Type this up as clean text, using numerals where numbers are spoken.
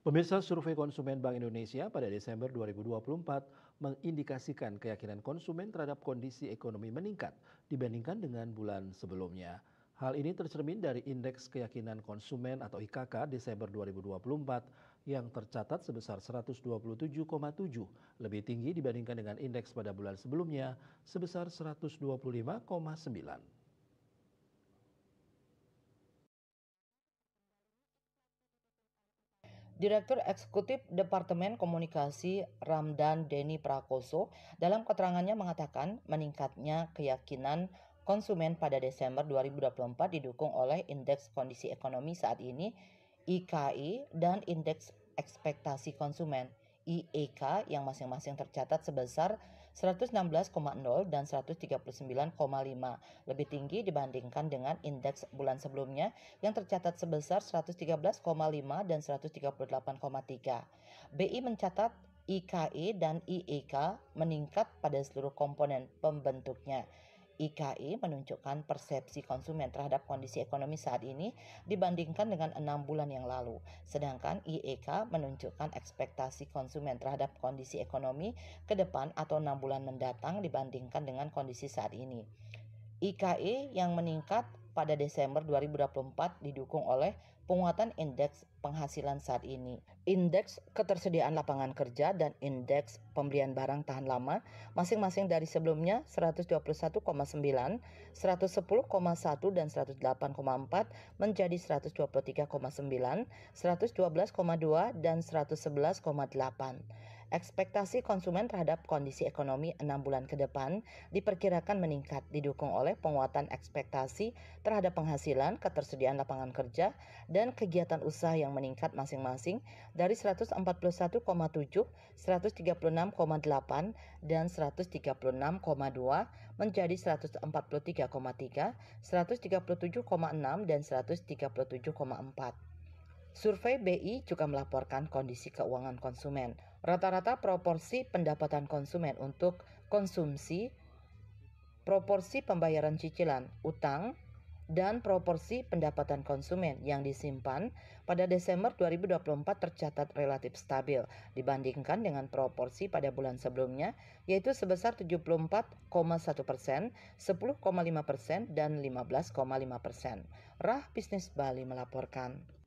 Pemirsa, survei konsumen Bank Indonesia pada Desember 2024 mengindikasikan keyakinan konsumen terhadap kondisi ekonomi meningkat dibandingkan dengan bulan sebelumnya. Hal ini tercermin dari Indeks Keyakinan Konsumen atau IKK Desember 2024 yang tercatat sebesar 127,7, lebih tinggi dibandingkan dengan indeks pada bulan sebelumnya sebesar 125,9. Direktur Eksekutif Departemen Komunikasi Ramdan Denny Prakoso dalam keterangannya mengatakan meningkatnya keyakinan konsumen pada Desember 2024 didukung oleh Indeks Kondisi Ekonomi saat ini (IKI) dan Indeks Ekspektasi Konsumen (IEK) yang masing-masing tercatat sebesar 116,0 dan 139,5, lebih tinggi dibandingkan dengan indeks bulan sebelumnya yang tercatat sebesar 113,5 dan 138,3. BI mencatat IKI dan IEK meningkat pada seluruh komponen pembentuknya. IKI menunjukkan persepsi konsumen terhadap kondisi ekonomi saat ini dibandingkan dengan 6 bulan yang lalu. Sedangkan IEK menunjukkan ekspektasi konsumen terhadap kondisi ekonomi ke depan atau 6 bulan mendatang dibandingkan dengan kondisi saat ini. IKI yang meningkat pada Desember 2024 didukung oleh penguatan indeks penghasilan saat ini, indeks ketersediaan lapangan kerja, dan indeks pembelian barang tahan lama masing-masing dari sebelumnya 121,9, 110,1 dan 108,4 menjadi 123,9, 112,2 dan 111,8. Ekspektasi konsumen terhadap kondisi ekonomi 6 bulan ke depan diperkirakan meningkat didukung oleh penguatan ekspektasi terhadap penghasilan, ketersediaan lapangan kerja, dan kegiatan usaha yang meningkat masing-masing dari 141,7, 136,8, dan 136,2 menjadi 143,3, 137,6, dan 137,4. Survei BI juga melaporkan kondisi keuangan konsumen. Rata-rata proporsi pendapatan konsumen untuk konsumsi, proporsi pembayaran cicilan, utang, dan proporsi pendapatan konsumen yang disimpan pada Desember 2024 tercatat relatif stabil dibandingkan dengan proporsi pada bulan sebelumnya, yaitu sebesar 74,1%, 10,5%, dan 15,5%. Rah Bisnis Bali melaporkan.